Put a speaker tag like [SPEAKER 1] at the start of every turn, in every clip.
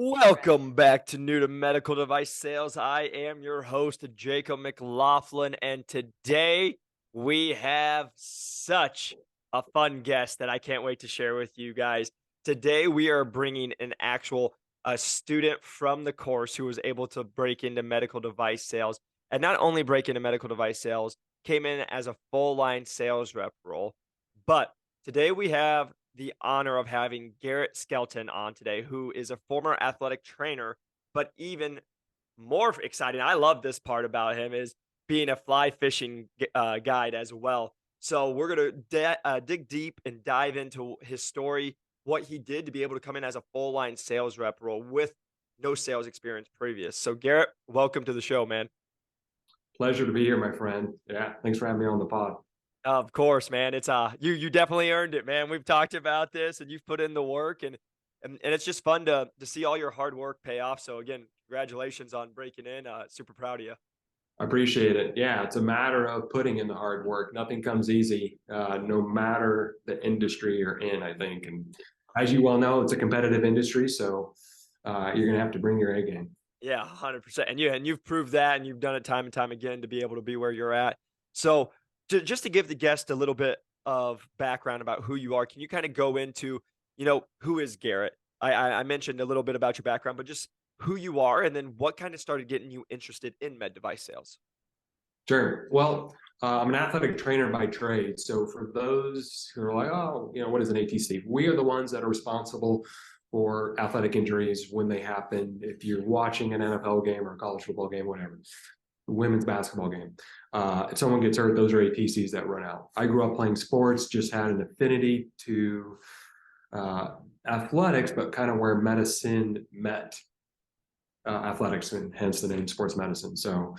[SPEAKER 1] Welcome back to New to Medical Device Sales. I am your host, Jacob McLaughlin, and today we have such a fun guest that I can't wait to share with you guys. Today we are bringing an actual a student from the course who was able to break into medical device sales, and not only break into medical device sales, came in as a full line sales rep role, but today we have the honor of having Garrett Skelton on today, who is a former athletic trainer, but even more exciting. I love this part about him is being a fly fishing guide as well. So we're gonna dig deep and dive into his story, what he did to be able to come in as a full line sales rep role with no sales experience previous. So Garrett, welcome to the show, man.
[SPEAKER 2] Pleasure to be here, my friend. Yeah, thanks for having me on the pod.
[SPEAKER 1] Of course, man. It's you definitely earned it, man. We've talked about this and you've put in the work and it's just fun to see all your hard work pay off. So again, congratulations on breaking in. Super proud of you.
[SPEAKER 2] I appreciate it. Yeah, it's a matter of putting in the hard work. Nothing comes easy, no matter the industry you're in, I think. And as you well know, it's a competitive industry, so you're going to have to bring your A game.
[SPEAKER 1] Yeah, 100%. And you've proved that and you've done it time and time again to be able to be where you're at. So just to give the guest a little bit of background about who you are, can you kind of go into, who is Garrett? I mentioned a little bit about your background, but just who you are and then what kind of started getting you interested in med device sales.
[SPEAKER 2] Sure. Well, I'm an athletic trainer by trade. So for those who are like, oh, what is an ATC? We are the ones that are responsible for athletic injuries when they happen. If you're watching an NFL game or a college football game, whatever, women's basketball game, if someone gets hurt, those are ATCs that run out. I grew up playing sports, just had an affinity to athletics, but kind of where medicine met athletics, and hence the name sports medicine. So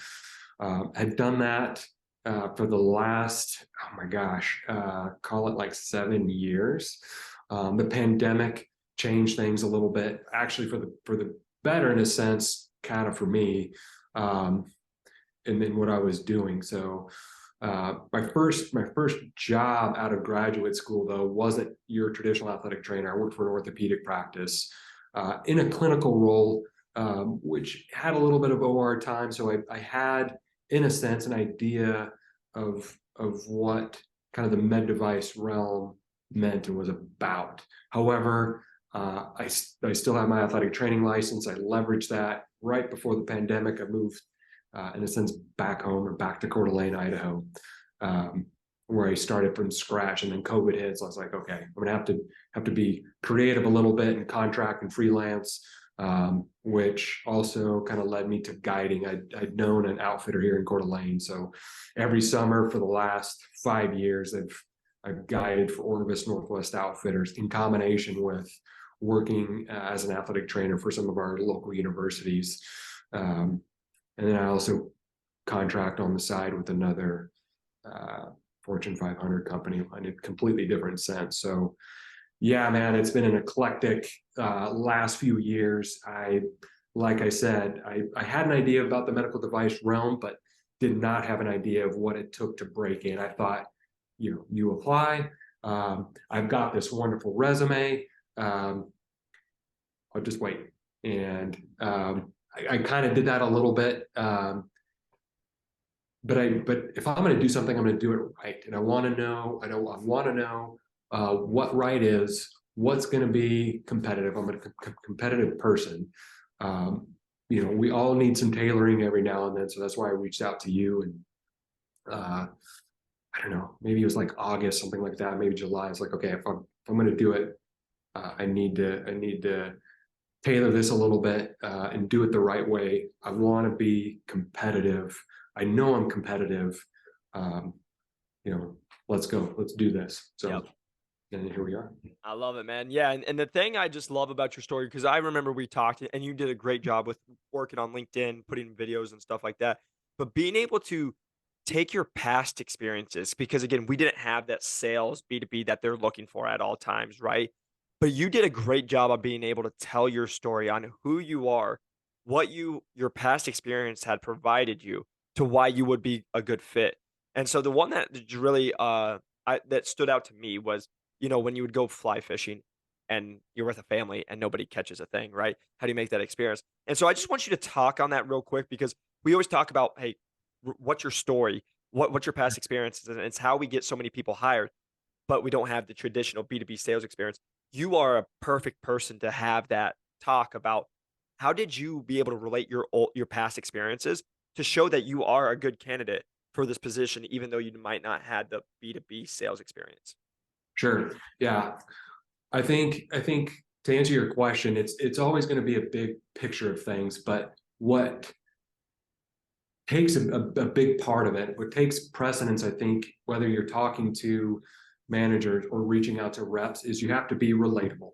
[SPEAKER 2] had done that for the last, oh my gosh, call it like 7 years. The pandemic changed things a little bit, actually for the better in a sense, kind of for me, and then what I was doing. So my first job out of graduate school though wasn't your traditional athletic trainer. I worked for an orthopedic practice in a clinical role, which had a little bit of OR time. So I had, in a sense, an idea of what kind of the med device realm meant and was about. However, I still have my athletic training license. I leveraged that right before the pandemic. I moved, in a sense, back home or back to Coeur d'Alene, Idaho, where I started from scratch. And then COVID hit, so I was like, okay, I'm gonna have to be creative a little bit and contract and freelance. Which also kind of led me to guiding. I'd known an outfitter here in Coeur d'Alene, so every summer for the last 5 years, I've guided for Orvis Northwest Outfitters in combination with working as an athletic trainer for some of our local universities, and then I also contract on the side with another Fortune 500 company in a completely different sense. So yeah, man, it's been an eclectic last few years. Like I said, I had an idea about the medical device realm, but did not have an idea of what it took to break in. I thought, you apply. I've got this wonderful resume. I'll just wait. And I kind of did that a little bit. But if I'm going to do something, I'm going to do it right. And I want to know. I want to know what right is, what's going to be competitive. I'm a competitive person. We all need some tailoring every now and then. So that's why I reached out to you. And I don't know, maybe it was like August, something like that, maybe July. It's like, okay, if I'm going to do it, I need to tailor this a little bit and do it the right way. I want to be competitive. I know I'm competitive. Let's go. Let's do this. So.
[SPEAKER 1] Yep.
[SPEAKER 2] And here we are.
[SPEAKER 1] I love it, man. Yeah, and the thing I just love about your story, because I remember we talked and you did a great job with working on LinkedIn, putting videos and stuff like that. But being able to take your past experiences, because again, we didn't have that sales B2B that they're looking for at all times, right? But you did a great job of being able to tell your story on who you are, what your past experience had provided you to why you would be a good fit. And so the one that really that stood out to me was when you would go fly fishing and you're with a family and nobody catches a thing, right? How do you make that experience? And so I just want you to talk on that real quick because we always talk about, hey, what's your story? What's your past experiences? And it's how we get so many people hired, but we don't have the traditional B2B sales experience. You are a perfect person to have that talk about how did you be able to relate your past experiences to show that you are a good candidate for this position, even though you might not have the B2B sales experience.
[SPEAKER 2] Sure. Yeah. I think to answer your question, it's always going to be a big picture of things, but what takes a big part of it, what takes precedence, I think, whether you're talking to managers or reaching out to reps, is you have to be relatable.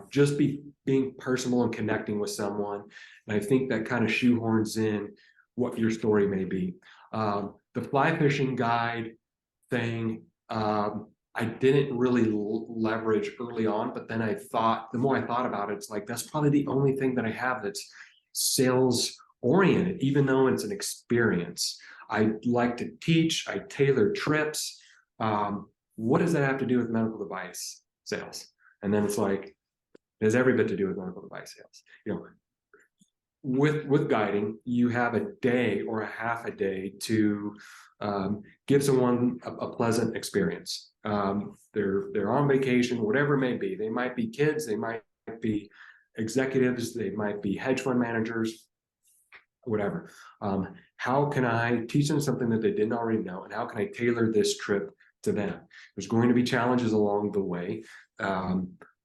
[SPEAKER 2] Just being personal and connecting with someone. And I think that kind of shoehorns in what your story may be. The fly fishing guide thing, I didn't really leverage early on, but then I thought, the more I thought about it, it's like, that's probably the only thing that I have that's sales oriented, even though it's an experience. I like to teach, I tailor trips. What does that have to do with medical device sales? And then it's like, it has every bit to do with medical device sales. With guiding, you have a day or a half a day to give someone a pleasant experience. They're on vacation, whatever it may be. They might be kids, they might be executives, they might be hedge fund managers, whatever. How can I teach them something that they didn't already know, and how can I tailor this trip to them? There's going to be challenges along the way.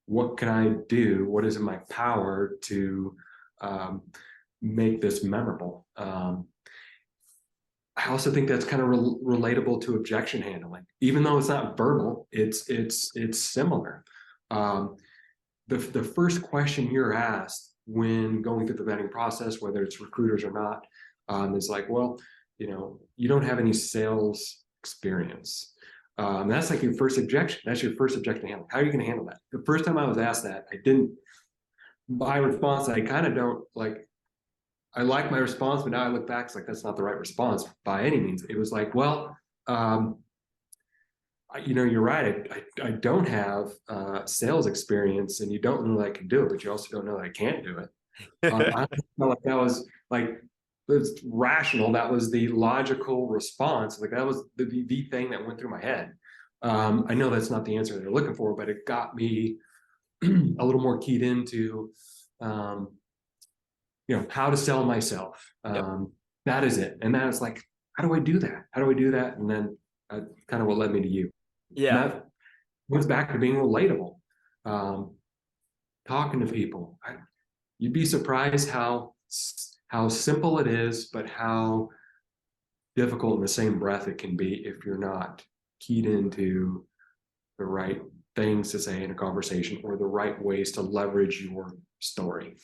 [SPEAKER 2] What can I do? What is in my power to make this memorable? I also think that's kind of relatable to objection handling, even though it's not verbal. It's similar. The first question you're asked when going through the vetting process, whether it's recruiters or not, is like, well, you don't have any sales experience. That's like your first objection. That's your first objection to handle. How are you going to handle that? The first time I was asked that, I didn't. My response, I kind of don't like. I like my response, but now I look back, it's like that's not the right response by any means. It was like, well, you're right. I don't have sales experience, and you don't know that I can do it, but you also don't know that I can't do it. I felt like that was like it's rational. That was the logical response. Like that was the thing that went through my head. I know that's not the answer they're looking for, but it got me a little more keyed into how to sell myself.
[SPEAKER 1] Yep.
[SPEAKER 2] That is it. And then it's like, how do I do that? How do I do that? And then kind of what led me to you. And
[SPEAKER 1] Yeah.
[SPEAKER 2] that goes back to being relatable. Talking to people. You'd be surprised how simple it is, but how difficult in the same breath it can be if you're not keyed into the right things to say in a conversation or the right ways to leverage your story.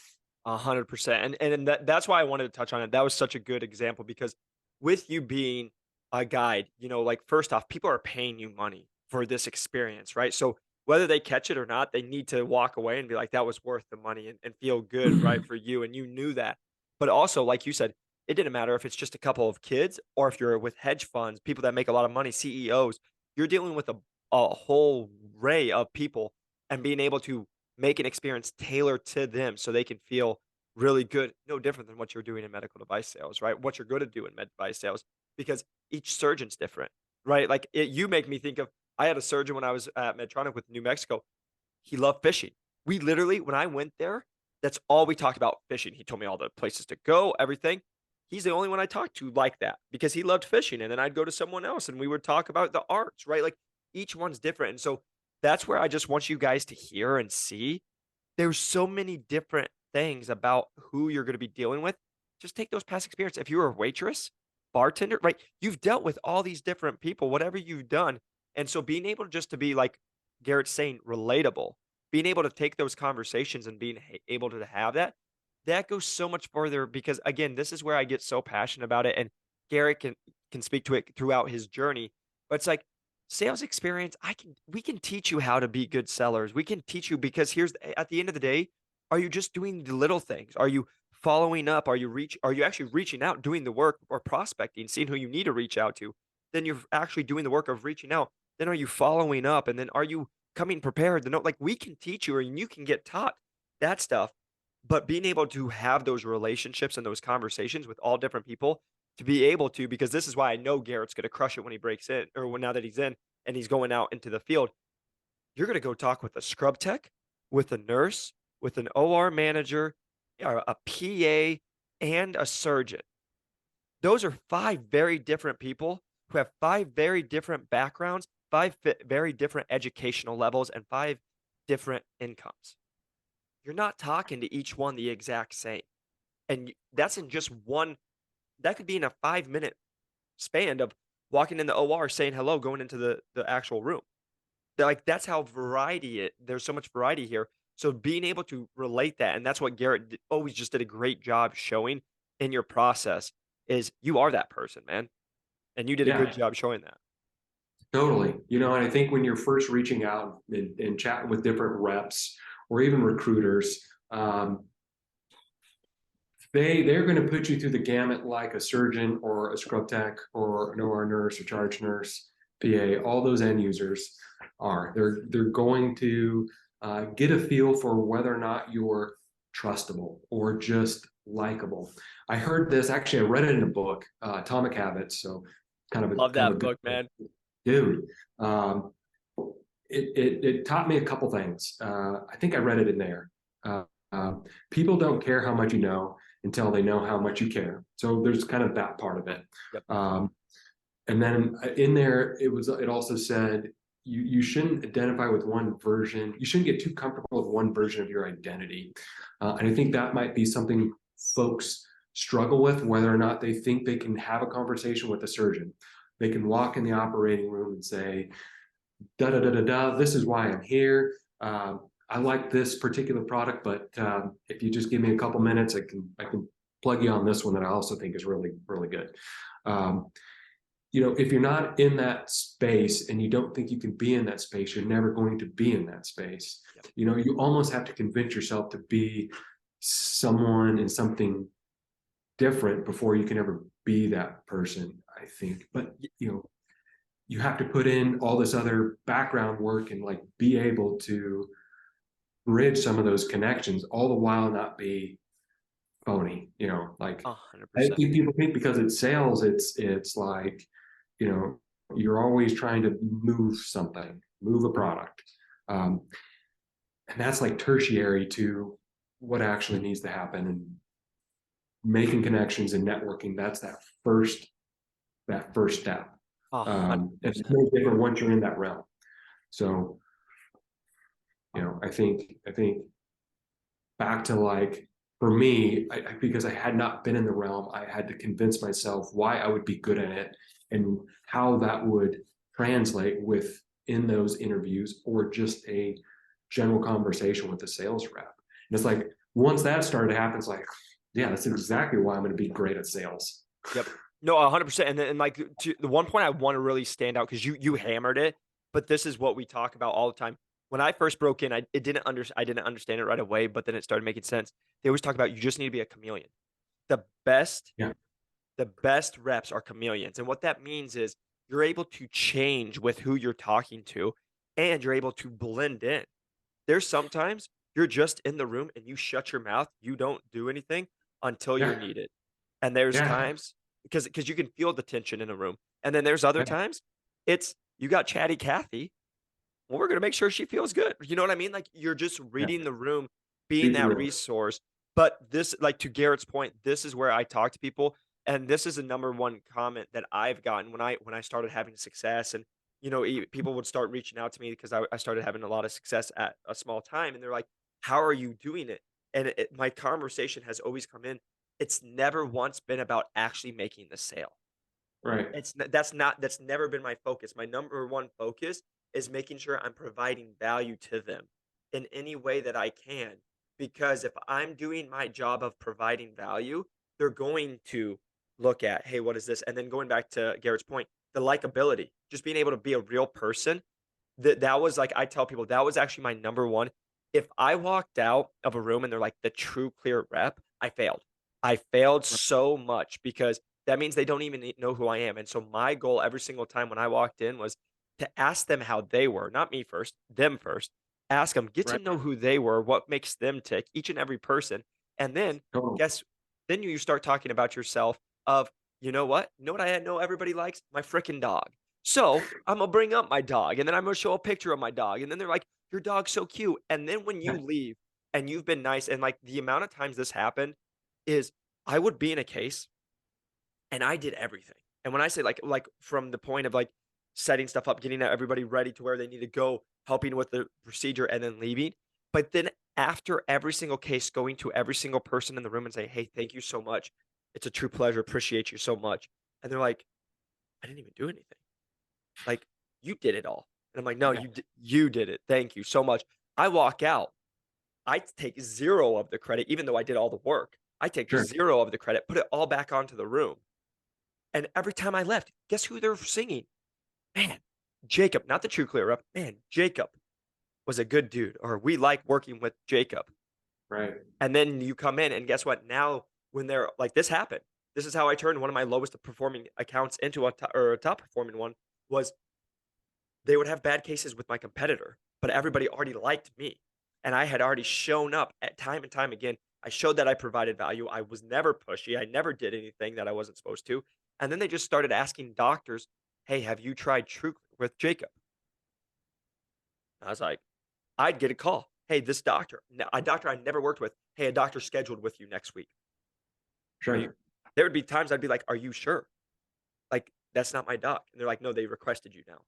[SPEAKER 1] 100%. And that's why I wanted to touch on it. That was such a good example because with you being a guide, like first off, people are paying you money for this experience, right? So whether they catch it or not, they need to walk away and be like, that was worth the money and feel good, right, for you. And you knew that. But also, like you said, it didn't matter if it's just a couple of kids or if you're with hedge funds, people that make a lot of money, CEOs, you're dealing with a whole array of people and being able to make an experience tailored to them so they can feel really good, no different than what you're doing in medical device sales, right? What you're going to do in med device sales, because each surgeon's different, right? Like you make me think of, I had a surgeon when I was at Medtronic with New Mexico. He loved fishing. We literally, when I went there, that's all we talked about fishing. He told me all the places to go, everything. He's the only one I talked to like that because he loved fishing. And then I'd go to someone else and we would talk about the arts, right? Like each one's different. And so that's where I just want you guys to hear and see. There's so many different things about who you're going to be dealing with. Just take those past experience. If you were a waitress, bartender, right? You've dealt with all these different people, whatever you've done. And so being able just to be like Garrett's saying, relatable, being able to take those conversations and being able to have that, that goes so much further because again, this is where I get so passionate about it. And Garrett can speak to it throughout his journey. But it's like sales experience, we can teach you how to be good sellers. We can teach you because at the end of the day, are you just doing the little things? Are you following up? Are you actually reaching out, doing the work or prospecting, seeing who you need to reach out to? Then you're actually doing the work of reaching out. Then are you following up? And then are you coming prepared, the note, like we can teach you or you can get taught that stuff. But being able to have those relationships and those conversations with all different people to be able to, because this is why I know Garrett's going to crush it when he breaks in or when now that he's in and he's going out into the field. You're going to go talk with a scrub tech, with a nurse, with an OR manager, a PA, and a surgeon. Those are 5 very different people who have 5 very different backgrounds, 5 very different educational levels, and 5 different incomes. You're not talking to each one the exact same. And that's in just one, that could be in a 5-minute span of walking in the OR, saying hello, going into the actual room. Like, that's how there's so much variety here. So being able to relate that, and that's what Garrett always just did a great job showing in your process, is you are that person, man. And you did a good
[SPEAKER 2] Yeah,
[SPEAKER 1] job showing that.
[SPEAKER 2] totally. And I think when you're first reaching out and chatting with different reps or even recruiters, they're going to put you through the gamut like a surgeon or a scrub tech or an OR nurse or charge nurse, PA. All those end users are. They're going to get a feel for whether or not you're trustable or just likable. I heard this actually. I read it in a book, Atomic Habits. So
[SPEAKER 1] Love
[SPEAKER 2] kind of a
[SPEAKER 1] that
[SPEAKER 2] good
[SPEAKER 1] book, man.
[SPEAKER 2] dude. Um, it taught me a couple things. I think I read it in there. Uh, People don't care how much you know until they know how much you care. So there's kind of that part of it.
[SPEAKER 1] Yep.
[SPEAKER 2] And then in there, it also said you shouldn't identify with one version. You shouldn't get too comfortable with one version of your identity. And I think that might be something folks struggle with, whether or not they think they can have a conversation with a surgeon. They can walk in the operating room and say, da da da da da. This is why I'm here. I like this particular product, but if you just give me a couple minutes, I can plug you on this one that I also think is really really good. Um, if you're not in that space and you don't think you can be in that space, you're never going to be in that space.
[SPEAKER 1] Yep.
[SPEAKER 2] You almost have to convince yourself to be someone and something different before you can ever be that person, I think. But you have to put in all this other background work and like be able to bridge some of those connections all the while not be phony. Like I
[SPEAKER 1] 100%.
[SPEAKER 2] think people think because it's sales, it's like, you know, you're always trying to move a product. Um, and that's like tertiary to what actually needs to happen, and making connections and networking. That's that first step. It's
[SPEAKER 1] 100%.
[SPEAKER 2] no different once you're in that realm. So, I think back to like for me, because I had not been in the realm, I had to convince myself why I would be good at it and how that would translate within those interviews or just a general conversation with the sales rep. And it's like once that started to happen, it's like, yeah, that's exactly why I'm going to be great at sales.
[SPEAKER 1] Yep. No, 100%. And like to the one point I want to really stand out because you hammered it, but this is what we talk about all the time. When I first broke in, I didn't understand it right away, but then it started making sense. They always talk about you just need to be a chameleon. The best,
[SPEAKER 2] Yeah.
[SPEAKER 1] the best reps are chameleons. And what that means is you're able to change with who you're talking to and you're able to blend in. There's sometimes you're just in the room and you shut your mouth, you don't do anything until you're
[SPEAKER 2] Yeah.
[SPEAKER 1] needed. And there's
[SPEAKER 2] Yeah.
[SPEAKER 1] times because you can feel the tension in a room. And then there's other
[SPEAKER 2] Yeah.
[SPEAKER 1] times it's you got chatty Kathy. Well, we're gonna make sure she feels good. You know what I mean? Like you're just
[SPEAKER 2] Yeah.
[SPEAKER 1] reading the room, being
[SPEAKER 2] Read the
[SPEAKER 1] that
[SPEAKER 2] room.
[SPEAKER 1] resource. But this, like to Garrett's point, this is where I talk to people, and this is the number one comment that I've gotten when I started having success, and people would start reaching out to me because I started having a lot of success at a small time, and they're like, "How are you doing it?" And my conversation has always come in. It's never once been about actually making the sale.
[SPEAKER 2] Right.
[SPEAKER 1] That's never been my focus. My number one focus is making sure I'm providing value to them in any way that I can. Because if I'm doing my job of providing value, they're going to look at, hey, what is this? And then going back to Garrett's point, the likability, just being able to be a real person. That was like I tell people that was actually my number one. If I walked out of a room and they're like the true clear rep, I failed. I failed so much because that means they don't even know who I am. And so my goal every single time when I walked in was to ask them how they were, not me first, them first. Ask them, get to
[SPEAKER 2] Right.
[SPEAKER 1] know who they were, what makes them tick, each and every person. And then
[SPEAKER 2] Totally.
[SPEAKER 1] guess, then you start talking about yourself of, you know what I know everybody likes? My freaking dog. So I'm gonna bring up my dog and then I'm gonna show a picture of my dog. And then they're like, your dog's so cute. And then when you
[SPEAKER 2] Yeah.
[SPEAKER 1] leave and you've been nice, and like the amount of times this happened is I would be in a case and I did everything. And when I say like from the point of like setting stuff up, getting everybody ready to where they need to go, helping with the procedure, and then leaving. But then after every single case, going to every single person in the room and say, "Hey, thank you so much. It's a true pleasure. Appreciate you so much." And they're like, "I didn't even do anything. Like you did it all." And I'm like, "No,
[SPEAKER 2] Yeah.
[SPEAKER 1] you did it. Thank you so much." I walk out. I take zero of the credit, even though I did all the work. I take
[SPEAKER 2] Sure.
[SPEAKER 1] zero of the credit, put it all back onto the room. And every time I left, guess who they're singing? Man, Jacob, not the true clear up. Man, Jacob was a good dude, or we like working with Jacob.
[SPEAKER 2] Right.
[SPEAKER 1] And then you come in, and guess what? Now, when they're like, this happened. This is how I turned one of my lowest performing accounts into a top performing one. Was they would have bad cases with my competitor, but everybody already liked me, and I had already shown up at time and time again. I showed that I provided value. I was never pushy. I never did anything that I wasn't supposed to. And then they just started asking doctors, "Hey, have you tried True with Jacob?" I was like, I'd get a call. "Hey, this doctor, a doctor I never worked with. Hey, a doctor scheduled with you next week. Are you?"
[SPEAKER 2] Sure.
[SPEAKER 1] There would be times I'd be like, "Are you sure? Like, that's not my doc." And they're like, "No, they requested you now."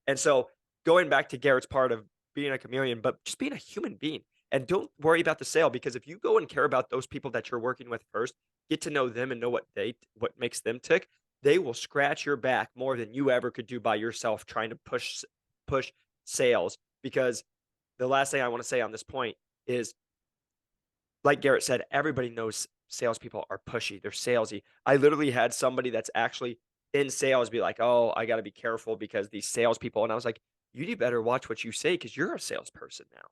[SPEAKER 1] And so going back to Garrett's part of being a chameleon, but just being a human being, and don't worry about the sale, because if you go and care about those people that you're working with first, get to know them and know what makes them tick, they will scratch your back more than you ever could do by yourself trying to push sales. Because the last thing I want to say on this point is, like Garrett said, everybody knows salespeople are pushy. They're salesy. I literally had somebody that's actually in sales be like, "Oh, I got to be careful because these salespeople." And I was like, "You do better watch what you say because you're a salesperson now,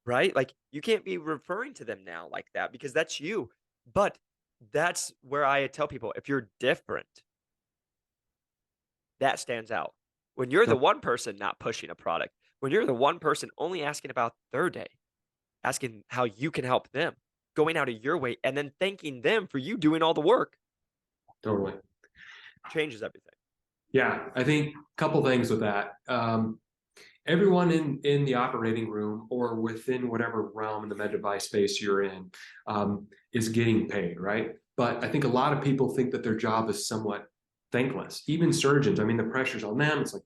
[SPEAKER 1] right? Like you can't be referring to them now like that because that's you." But that's where I tell people, if you're different, that stands out. When you're the one person not pushing a product, when you're the one person only asking about their day, asking how you can help them, going out of your way, and then thanking them for you doing all the work,
[SPEAKER 2] Totally.
[SPEAKER 1] changes everything.
[SPEAKER 2] Yeah. I think a couple things with that. Everyone in the operating room or within whatever realm in the med device space you're in is getting paid, right? But I think a lot of people think that their job is somewhat thankless. Even surgeons, I mean, the pressure's on them. It's like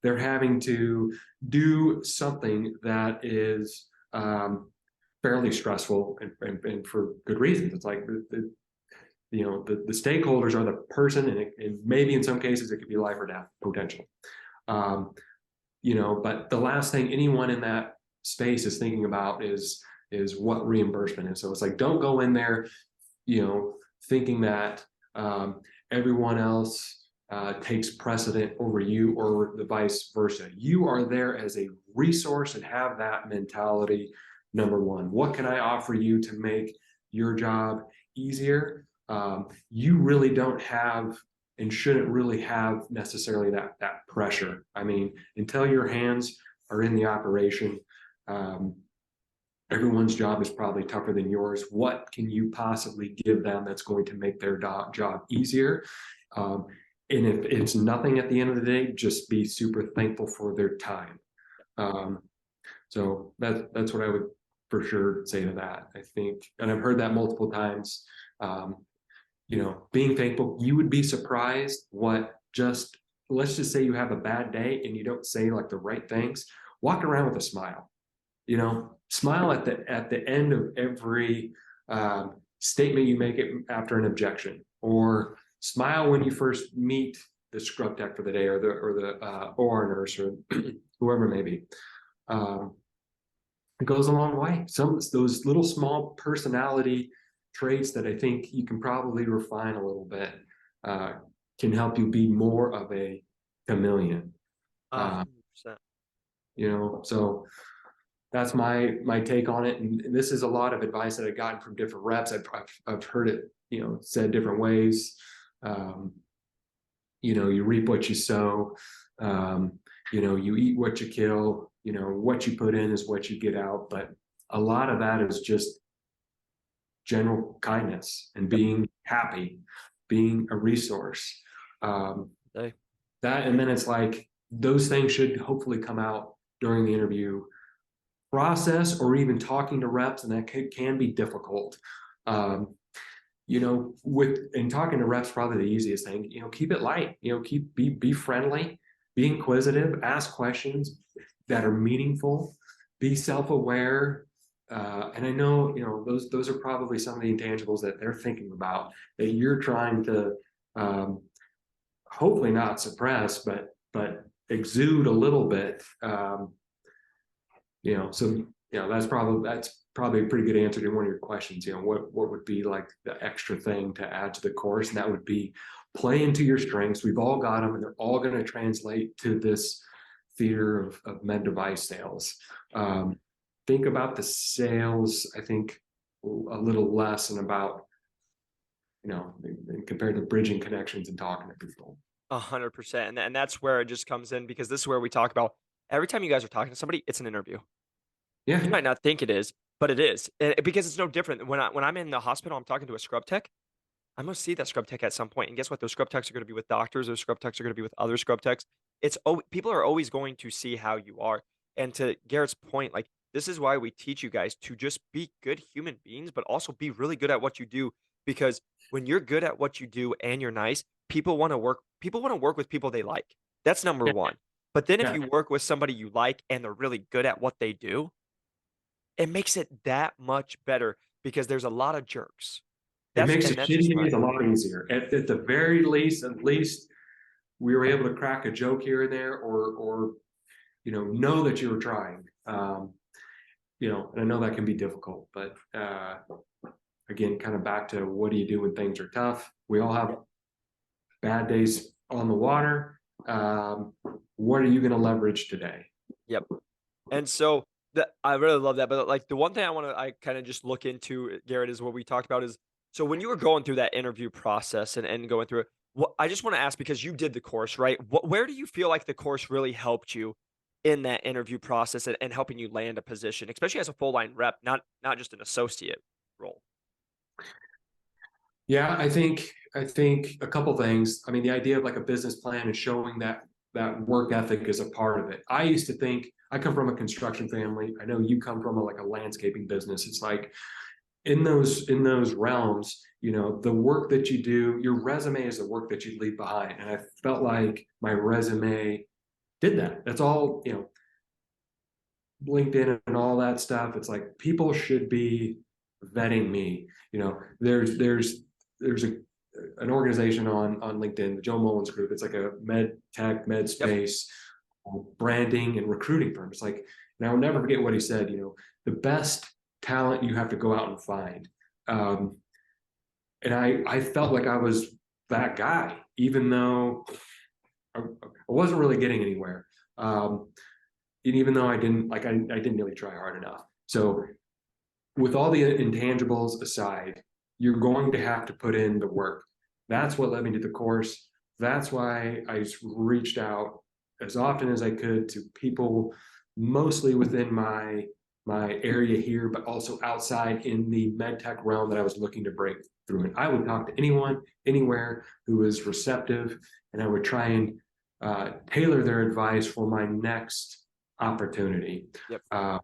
[SPEAKER 2] they're having to do something that is fairly stressful and for good reasons. It's like the stakeholders are the person, and maybe in some cases it could be life or death potential. Um, but the last thing anyone in that space is thinking about is what reimbursement is. So it's like, don't go in there, thinking that everyone else takes precedent over you or the vice versa. You are there as a resource and have that mentality. Number one, what can I offer you to make your job easier? You really don't have and shouldn't really have necessarily that pressure. I mean, until your hands are in the operation, um, everyone's job is probably tougher than yours. What can you possibly give them that's going to make their job easier? Um, and if it's nothing at the end of the day, just be super thankful for their time. Um, so that's what I would for sure say to that. I think, and I've heard that multiple times. Um, being thankful, you would be surprised what just, let's just say you have a bad day and you don't say like the right things, walk around with a smile, smile at the end of every statement you make it after an objection, or smile when you first meet the scrub tech for the day, or the OR nurse, or whoever it may be. It goes a long way. Some of those little small personality traits that I think you can probably refine a little bit uh, can help you be more of a chameleon.
[SPEAKER 1] Ah,
[SPEAKER 2] Uh,
[SPEAKER 1] 100%.
[SPEAKER 2] so that's my take on it. And this is a lot of advice that I've gotten from different reps. I've heard it, said different ways. You reap what you sow. Um, you eat what you kill, what you put in is what you get out. But a lot of that is just general kindness and
[SPEAKER 1] Yep.
[SPEAKER 2] being happy, being a resource. Um,
[SPEAKER 1] Hey.
[SPEAKER 2] that, and then it's like those things should hopefully come out during the interview process or even talking to reps, and that can be difficult. Um, with and talking to reps, probably the easiest thing. Keep it light. Be friendly, be inquisitive, ask questions that are meaningful, be self-aware. And I know, those are probably some of the intangibles that they're thinking about that you're trying to um, hopefully not suppress, but exude a little bit. So that's probably a pretty good answer to one of your questions. What would be like the extra thing to add to the course, and that would be play into your strengths. We've all got them, and they're all going to translate to this theater of med device sales. Think about the sales, I think, a little less, and about compared to bridging connections and talking to people.
[SPEAKER 1] 100%. And that's where it just comes in, because this is where we talk about every time you guys are talking to somebody, it's an interview.
[SPEAKER 2] Yeah,
[SPEAKER 1] You might not think it is, but it is. Because it's no different. When I'm in the hospital, I'm talking to a scrub tech. I'm gonna see that scrub tech at some point, and guess what? Those scrub techs are gonna be with doctors. Those scrub techs are gonna be with other scrub techs. People are always going to see how you are. And to Garrett's point, like, this is why we teach you guys to just be good human beings, but also be really good at what you do. Because when you're good at what you do and you're nice, people want to work. People want to work with people they like. That's number
[SPEAKER 2] yeah,
[SPEAKER 1] one. But then if
[SPEAKER 2] yeah.
[SPEAKER 1] you work with somebody you like and they're really good at what they do, it makes it that much better, because there's a lot of jerks.
[SPEAKER 2] It makes the
[SPEAKER 1] That's just
[SPEAKER 2] shitty
[SPEAKER 1] my
[SPEAKER 2] days a
[SPEAKER 1] opinion.
[SPEAKER 2] lot easier. At the very least, at least we were able to crack a joke here and there, or know that you were trying. And I know that can be difficult, but again, kind of back to what do you do when things are tough? We all have bad days on the water. What are you going to leverage today?
[SPEAKER 1] Yep. And so I really love that. But like the one thing I kind of just look into, Garrett, is what we talked about is, so when you were going through that interview process and going through it, what I just want to ask, because you did the course, right? Where do you feel like the course really helped you in that interview process and helping you land a position, especially as a full line rep, not just an associate role?
[SPEAKER 2] Yeah, I think a couple things. I mean, the idea of like a business plan and showing that work ethic is a part of it. I used to think I come from a construction family. I know you come from like a landscaping business. It's like in those realms, the work that you do, your resume is the work that you leave behind. And I felt like my resume did that. That's all, LinkedIn and all that stuff. It's like people should be vetting me. There's an organization on LinkedIn, the Joe Mullins Group. It's like a med tech, med
[SPEAKER 1] Yep.
[SPEAKER 2] space branding and recruiting firm. It's like, and I'll never forget what he said. The best talent you have to go out and find. Um, and I felt like I was that guy, even though I wasn't really getting anywhere. And even though I didn't really try hard enough. So with all the intangibles aside, you're going to have to put in the work. That's what led me to the course. That's why I reached out as often as I could to people, mostly within my area here, but also outside in the med tech realm that I was looking to break through. And I would talk to anyone, anywhere who was receptive, and I would try and tailor their advice for my next opportunity.
[SPEAKER 1] Yep.
[SPEAKER 2] Uh,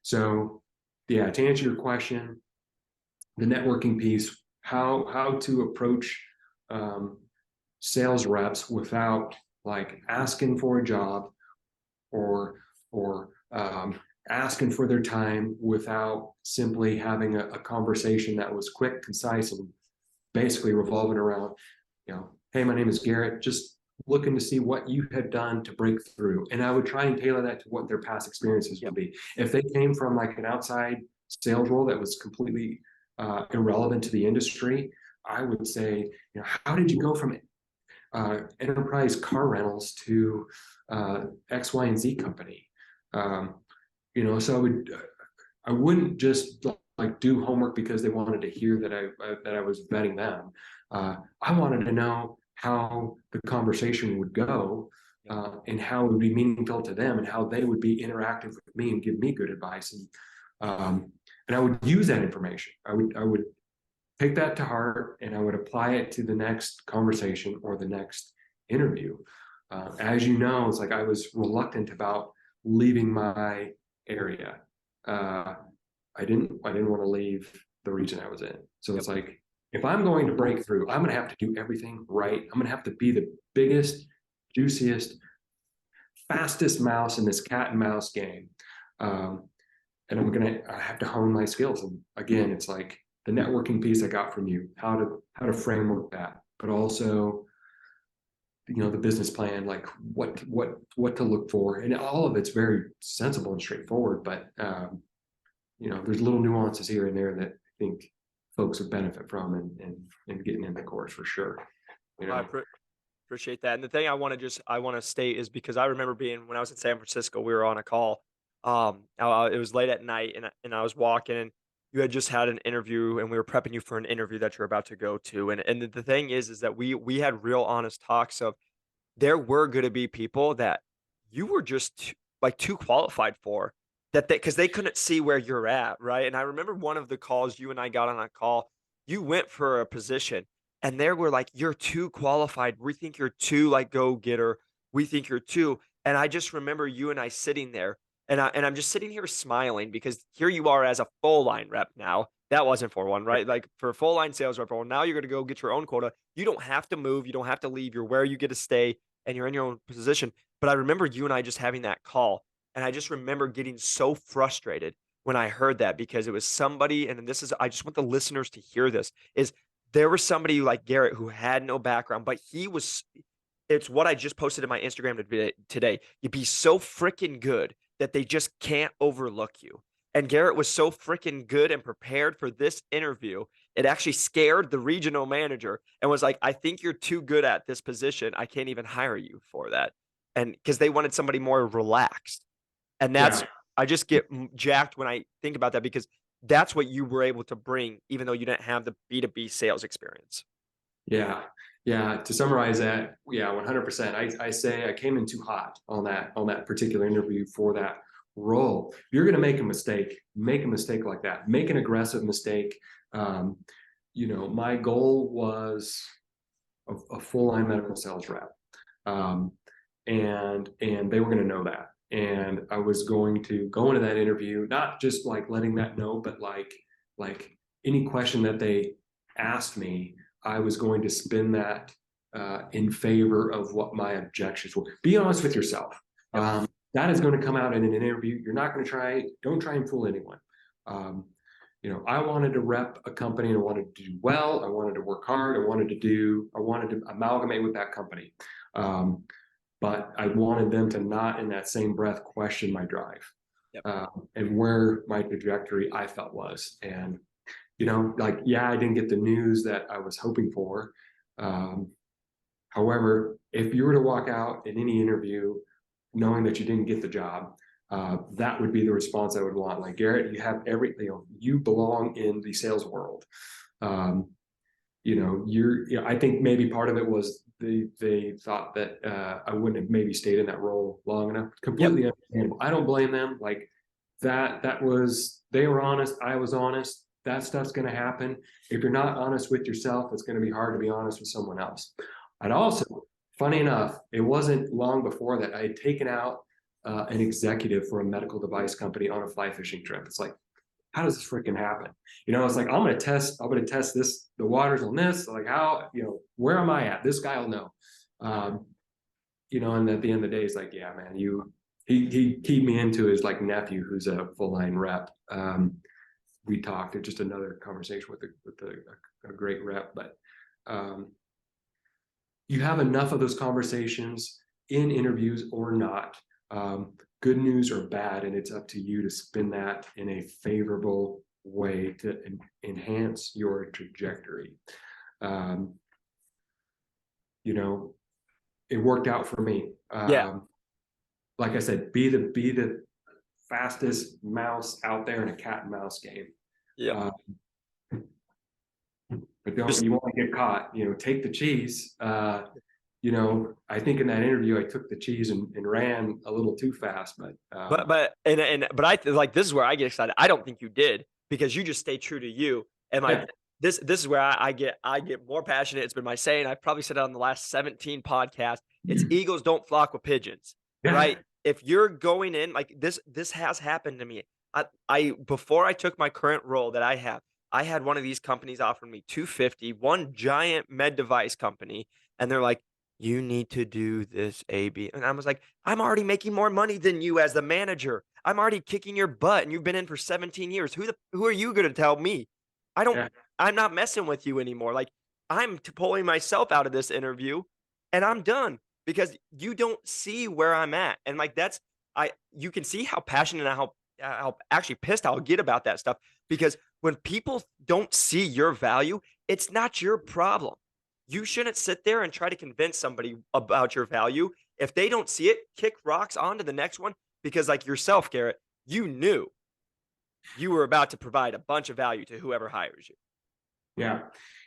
[SPEAKER 2] so, yeah, to answer your question, the networking piece, how to approach um, sales reps without like asking for a job or asking for their time, without simply having a conversation that was quick, concise, and basically revolving around, hey, my name is Garrett, just looking to see what you had done to break through. And I would try and tailor that to what their past experiences
[SPEAKER 1] Yep.
[SPEAKER 2] would be. If they came from like an outside sales role that was completely irrelevant to the industry, I would say, how did you go from enterprise car rentals to X, Y, and Z company? So I wouldn't just like do homework because they wanted to hear that I was vetting them. I wanted to know how the conversation would go,
[SPEAKER 1] Yep.
[SPEAKER 2] and how it would be meaningful to them and how they would be interactive with me and give me good advice. And I would use that information. I would take that to heart and I would apply it to the next conversation or the next interview. As you know, it's like I was reluctant about leaving my area. I didn't want to leave the region I was in. So
[SPEAKER 1] Yep.
[SPEAKER 2] it's like, if I'm going to break through, I'm going to have to do everything right. I'm going to have to be the biggest, juiciest, fastest mouse in this cat and mouse game. Um, and I have to hone my skills. And again, it's like the networking piece I got from you, how to framework that, but also, the business plan, like what to look for. And all of it's very sensible and straightforward, but there's little nuances here and there that I think folks would benefit from and getting in the course for sure. You
[SPEAKER 1] I
[SPEAKER 2] know,
[SPEAKER 1] appreciate that. And the thing I want to state is because I remember being when I was in San Francisco, we were on a call. It was late at night, and I was walking, and you had just had an interview, and we were prepping you for an interview that you're about to go to. And the thing is that we had real honest talks of there were going to be people that you were just like too qualified for that because they couldn't see where you're at, right? And I remember one of the calls you and I got on a call. You went for a position and they were like, "You're too qualified. We think you're too like go getter. We think you're too." And I just remember you and I sitting there, and I'm just sitting here smiling because here you are as a full line rep now. That wasn't for one, right? Like for a full line sales rep, well, now you're going to go get your own quota. You don't have to move. You don't have to leave. You're where you get to stay, and you're in your own position. But I remember you and I just having that call, and I just remember getting so frustrated when I heard that because it was somebody, and this is I just want the listeners to hear this is there was somebody like Garrett who had no background, but he was it's what I just posted in my Instagram today. You'd be so freaking good that they just can't overlook you. And Garrett was so freaking good and prepared for this interview. It actually scared the regional manager and was like, I think you're too good at this position. I can't even hire you for that. And because they wanted somebody more relaxed. And
[SPEAKER 2] yeah,
[SPEAKER 1] I just get jacked when I think about that because that's what you were able to bring, even though you didn't have the B2B sales experience.
[SPEAKER 2] yeah, yeah. To summarize that, yeah, 100%. I say I came in too hot on that particular interview for that role. If you're going to make a mistake like that. Make an aggressive mistake. Um, my goal was a full line medical sales rep. Um, and they were going to know that. And I was going to go into that interview, not just like letting that know, but like any question that they asked me, I was going to spin that in favor of what my objections were. Be honest with yourself.
[SPEAKER 1] Yep.
[SPEAKER 2] That is going to come out in an interview. You're not going to don't try and fool anyone. I wanted to rep a company and I wanted to do well. I wanted to work hard. I wanted to amalgamate with that company. But I wanted them to not in that same breath question my drive
[SPEAKER 1] Yep.
[SPEAKER 2] and where my trajectory I felt was. And, I didn't get the news that I was hoping for. However, if you were to walk out in any interview knowing that you didn't get the job, that would be the response I would want. Like, Garrett, you have you belong in the sales world. I think maybe part of it was they thought that I wouldn't have maybe stayed in that role long enough.
[SPEAKER 1] Yep.
[SPEAKER 2] Completely understandable. I don't blame them. Like they were honest. I was honest. That stuff's going to happen. If you're not honest with yourself, it's going to be hard to be honest with someone else. I'd also, funny enough, it wasn't long before that I had taken out an executive for a medical device company on a fly fishing trip. It's like, how does this freaking happen? It's like, I'm going to test the waters on this. Like where am I at? This guy will know. And at the end of the day, it's like, yeah, man, he keyed me into his like nephew, who's a full line rep. We talked, it's just another conversation with a great rep, but you have enough of those conversations in interviews or not. Good news or bad, and it's up to you to spin that in a favorable way to enhance your trajectory. It worked out for me.
[SPEAKER 1] Yeah.
[SPEAKER 2] Like I said, be the fastest mouse out there in a cat and mouse game.
[SPEAKER 1] Yeah.
[SPEAKER 2] But you won't get caught. Take the cheese. I think in that interview I took the cheese and ran a little too fast, but
[SPEAKER 1] But this is where I get excited. I don't think you did because you just stay true to you. And
[SPEAKER 2] yeah,
[SPEAKER 1] this is where I get more passionate. It's been my saying. I've probably said it on the last 17 podcasts. It's eagles don't flock with pigeons,
[SPEAKER 2] yeah,
[SPEAKER 1] right? If you're going in like this has happened to me. I before I took my current role that I had one of these companies offer me 250, one giant med device company, and they're like, you need to do this AB. And I was like, I'm already making more money than you as the manager. I'm already kicking your butt and you've been in for 17 years. Who are you going to tell me? I don't
[SPEAKER 2] yeah,
[SPEAKER 1] I'm not messing with you anymore. Like I'm pulling myself out of this interview and I'm done because you don't see where I'm at. And like that's I you can see how passionate and how actually pissed I'll get about that stuff because when people don't see your value, it's not your problem. You shouldn't sit there and try to convince somebody about your value. If they don't see it, kick rocks on to the next one because, like yourself, Garrett, you knew you were about to provide a bunch of value to whoever hires you.
[SPEAKER 2] yeah.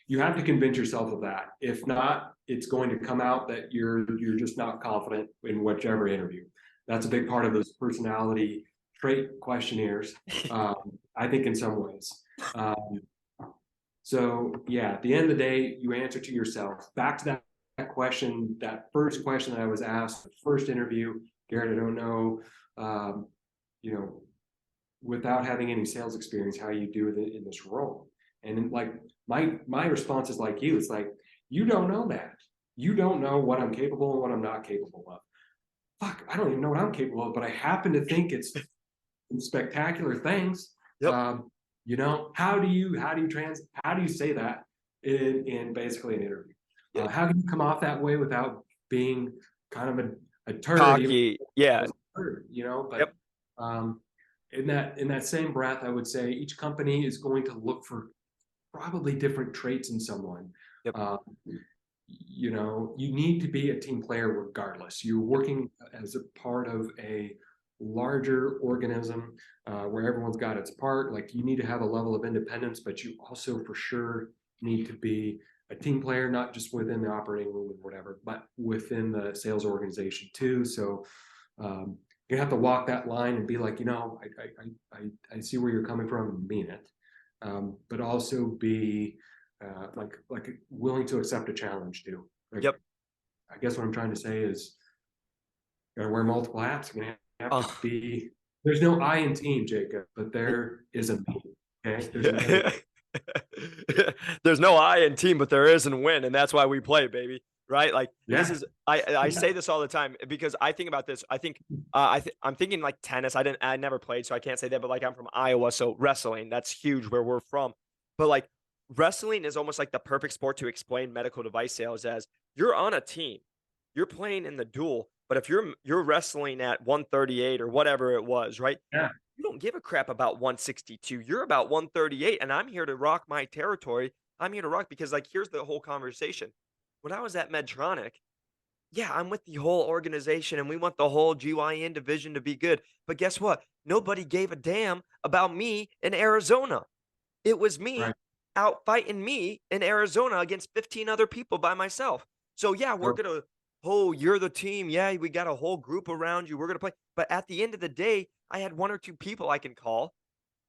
[SPEAKER 2] You have to convince yourself of that. If not, it's going to come out that you're just not confident in whichever interview. That's a big part of those personality trait questionnaires. I think in some ways. Um, So yeah, at the end of the day, you answer to yourself. Back to that question, that first question that I was asked, the first interview, Garrett, I don't know, um, you know, without having any sales experience, how you do it in this role. And then, like my response is like you. It's like you don't know that. You don't know what I'm capable and what I'm not capable of. Fuck, I don't even know what I'm capable of, but I happen to think it's spectacular things.
[SPEAKER 1] Yep.
[SPEAKER 2] Um, how do you say that in basically an interview?
[SPEAKER 1] Yeah.
[SPEAKER 2] How can you come off that way without being kind of a turd, even
[SPEAKER 1] Cocky. Yeah.
[SPEAKER 2] as a turd, But
[SPEAKER 1] Yep.
[SPEAKER 2] um, in that same breath, I would say each company is going to look for probably different traits in someone.
[SPEAKER 1] Yep.
[SPEAKER 2] Uh, you need to be a team player regardless. You're working as a part of a larger organism where everyone's got its part. Like you need to have a level of independence, but you also for sure need to be a team player, not just within the operating room or whatever, but within the sales organization too. So you have to walk that line and be like, I see where you're coming from and mean it, but also be like willing to accept a challenge too. Like,
[SPEAKER 1] Yep.
[SPEAKER 2] I guess what I'm trying to say is, you gotta wear multiple hats. You're gonna have to
[SPEAKER 1] Oh.
[SPEAKER 2] be. There's no I in team, Jacob, but there is a me. Okay, there's another.
[SPEAKER 1] There's no I in team, but there is in win, and that's why we play, baby. Right? Like this
[SPEAKER 2] Yeah,
[SPEAKER 1] is I
[SPEAKER 2] yeah,
[SPEAKER 1] say this all the time because I think about this. I think I'm thinking like tennis. I never played, so I can't say that. But like I'm from Iowa, so wrestling that's huge where we're from. But like wrestling is almost like the perfect sport to explain medical device sales as you're on a team, you're playing in the duel. But if you're wrestling at 138 or whatever it was, right?
[SPEAKER 2] yeah.
[SPEAKER 1] You don't give a crap about 162. You're about 138, and I'm here to rock my territory. I'm here to rock because, like, here's the whole conversation. When I was at Medtronic, yeah, I'm with the whole organization and we want the whole GYN division to be good. But guess what? Nobody gave a damn about me in Arizona. It was
[SPEAKER 2] Right.
[SPEAKER 1] me out fighting me in Arizona against 15 other people by myself. So yeah, we're
[SPEAKER 2] So,
[SPEAKER 1] gonna, oh, you're the team. Yeah, we got a whole group around you. We're gonna play. But at the end of the day, I had one or two people I can call,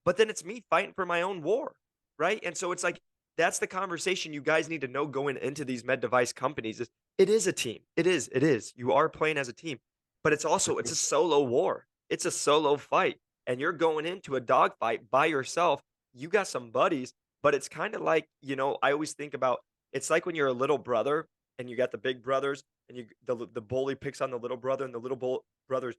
[SPEAKER 1] but then it's me fighting for my own war. Right. And so it's like that's the conversation you guys need to know going into these med device companies is it is a team. It is. You are playing as a team, but it's a solo war. It's a solo fight. And you're going into a dogfight by yourself. You got some buddies, but it's kind of like, I always think about it's like when you're a little brother and you got the big brothers and the bully picks on the little brother and the brothers,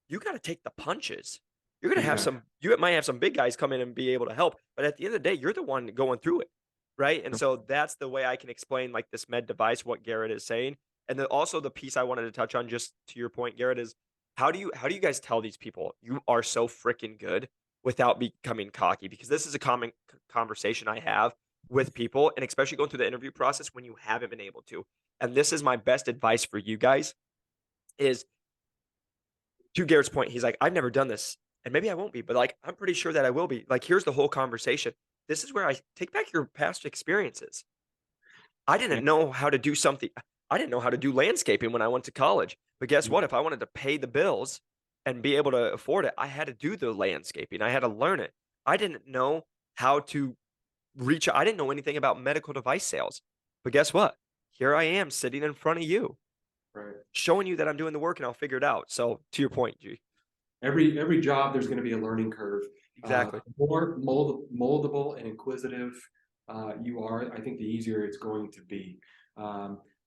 [SPEAKER 1] you got to take the punches. You're gonna have
[SPEAKER 2] exactly.
[SPEAKER 1] you might have some big guys come in and be able to help, but at the end of the day, you're the one going through it, right? And so that's the way I can explain like this med device, what Garrett is saying, and then also the piece I wanted to touch on, just to your point, Garrett, is how do you guys tell these people you are so freaking good without becoming cocky? Because this is a common conversation I have with people, and especially going through the interview process when you haven't been able to. And this is my best advice for you guys: is to Garrett's point, he's like, I've never done this. And maybe I won't be, but like, I'm pretty sure that I will be. Like, here's the whole conversation. This is where I take back your past experiences. I
[SPEAKER 2] Yeah.
[SPEAKER 1] didn't know how to do something. I didn't know how to do landscaping when I went to college. But guess what? If I wanted to pay the bills and be able to afford it, I had to do the landscaping. I had to learn it. I didn't know how to I didn't know anything about medical device sales. But guess what? Here I am sitting in front of you,
[SPEAKER 2] Right.
[SPEAKER 1] showing you that I'm doing the work and I'll figure it out. So to your point, G.
[SPEAKER 2] Every job there's going to be a learning curve.
[SPEAKER 1] Exactly.
[SPEAKER 2] More moldable and inquisitive you are, I think the easier it's going to be.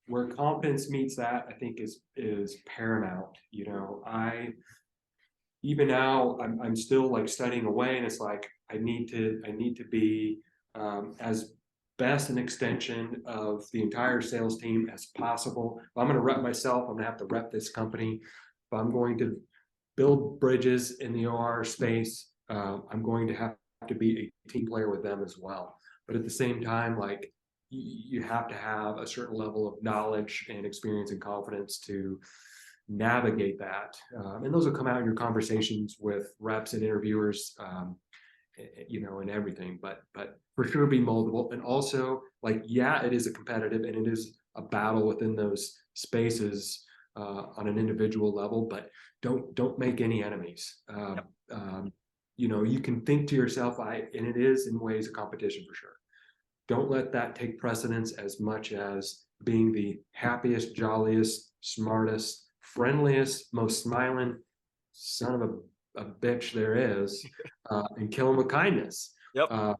[SPEAKER 2] Where confidence meets that, I think is paramount. You know, I even now I'm still like studying away, and it's like I need to be as best an extension of the entire sales team as possible. If I'm going to rep myself, I'm going to have to rep this company. If I'm going to build bridges in the OR space, I'm going to have to be a team player with them as well. But at the same time, like you have to have a certain level of knowledge and experience and confidence to navigate that. And those will come out in your conversations with reps and interviewers, you know, and everything. But for sure, be moldable. And also, like, yeah, it is a competitive and it is a battle within those spaces on an individual level. But don't make any enemies.
[SPEAKER 1] Yep.
[SPEAKER 2] You know, you can think to yourself, and it is in ways a competition for sure. Don't let that take precedence as much as being the happiest, jolliest, smartest, friendliest, most smiling son of a bitch there is, and kill them with kindness.
[SPEAKER 1] Yep.
[SPEAKER 2] Uh,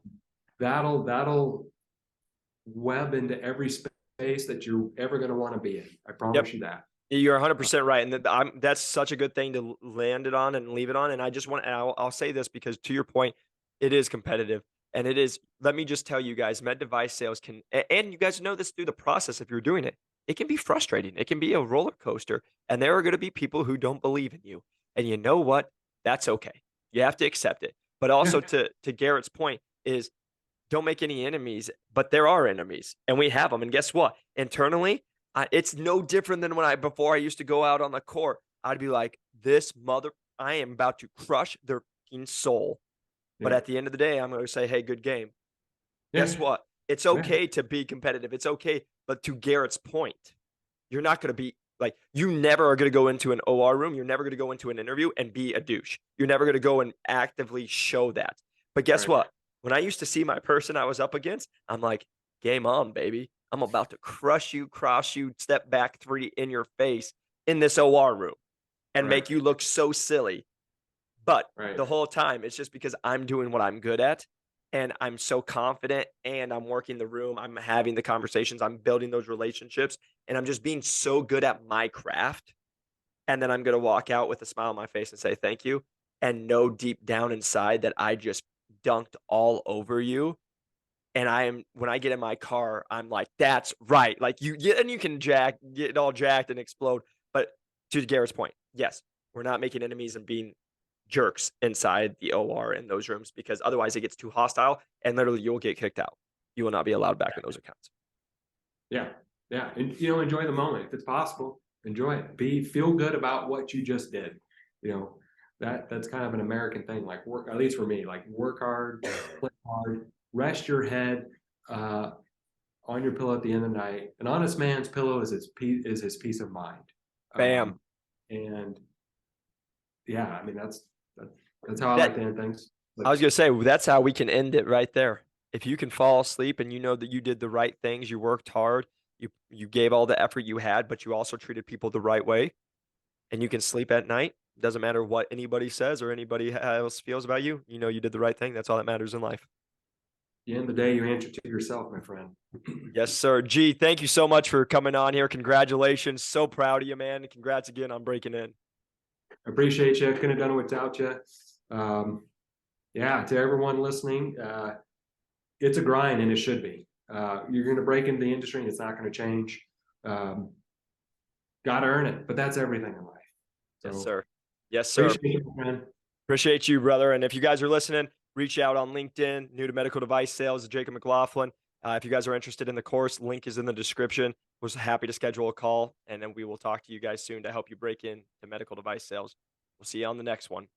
[SPEAKER 2] that'll web into every space that you're ever going to want to be in. I
[SPEAKER 1] Yep.
[SPEAKER 2] promise you that.
[SPEAKER 1] You're 100% right, and that's such a good thing to land it on and leave it on. And I just want, and I'll say this because to your point, it is competitive, and it is. Let me just tell you guys, med device sales can, and you guys know this through the process. If you're doing it, it can be frustrating. It can be a roller coaster, and there are going to be people who don't believe in you. And you know what? That's okay. You have to accept it. But also
[SPEAKER 2] Yeah,
[SPEAKER 1] to Garrett's point is don't make any enemies, but there are enemies, and we have them. And guess what? Internally, it's no different than when before I used to go out on the court. I'd be like, "This mother, I am about to crush their fucking soul." But
[SPEAKER 2] yeah,
[SPEAKER 1] at the end of the day, I'm going to say, "Hey, good game."
[SPEAKER 2] yeah,
[SPEAKER 1] Guess what? It's
[SPEAKER 2] yeah.
[SPEAKER 1] okay to be competitive. It's okay, but to Garrett's point, you're not going to be like you never are going to go into an OR room. You're never going to go into an interview and be a douche. You're never going to go and actively show that. But guess
[SPEAKER 2] Right.
[SPEAKER 1] what? When I used to see my person I was up against, I'm like, game on, baby. I'm about to crush you, cross you, step back three in your face in this OR room and
[SPEAKER 2] Right.
[SPEAKER 1] make you look so silly. But
[SPEAKER 2] Right.
[SPEAKER 1] the whole time, it's just because I'm doing what I'm good at and I'm so confident and I'm working the room, I'm having the conversations, I'm building those relationships, and I'm just being so good at my craft. And then I'm going to walk out with a smile on my face and say thank you and know deep down inside that I just dunked all over you. And when I get in my car, I'm like, that's right. Like and you can get all jacked and explode. But to Garrett's point, yes, we're not making enemies and being jerks inside the OR in those rooms because otherwise it gets too hostile and literally you'll get kicked out. You will not be allowed back in those accounts.
[SPEAKER 2] Yeah. Yeah. And you know, enjoy the moment if it's possible. Enjoy it. Feel good about what you just did. You know, that's kind of an American thing. Like work, at least for me, like work hard, play hard, rest your head on your pillow at the end of the night. An honest man's pillow is his peace of mind.
[SPEAKER 1] Bam.
[SPEAKER 2] And yeah, I mean that's how I like
[SPEAKER 1] That
[SPEAKER 2] to end things.
[SPEAKER 1] I
[SPEAKER 2] Like
[SPEAKER 1] was gonna say that's how we can end it right there. If you can fall asleep and you know that you did the right things, you worked hard, you gave all the effort you had, but you also treated people the right way, and you can sleep at night. Doesn't matter what anybody says or anybody else feels about you. You know you did the right thing. That's all that matters in life.
[SPEAKER 2] at the end of the day, you answer to yourself, my friend.
[SPEAKER 1] Yes, sir. G, thank you so much for coming on here. Congratulations. So proud of you, man. Congrats again on breaking in.
[SPEAKER 2] Appreciate you. Couldn't have done it without you. Yeah, to everyone listening, it's a grind and it should be. You're going to break into the industry and it's not going to change. Um, Got to earn it, but that's everything in life.
[SPEAKER 1] Yes,
[SPEAKER 2] So
[SPEAKER 1] sir. Yes, sir.
[SPEAKER 2] appreciate you, man.
[SPEAKER 1] Appreciate you, brother. And if you guys are listening, reach out on LinkedIn, new to medical device sales, Jacob McLaughlin. If you guys are interested in the course, link is in the description. Was happy to schedule a call, and then we will talk to you guys soon to help you break into medical device sales. We'll see you on the next one.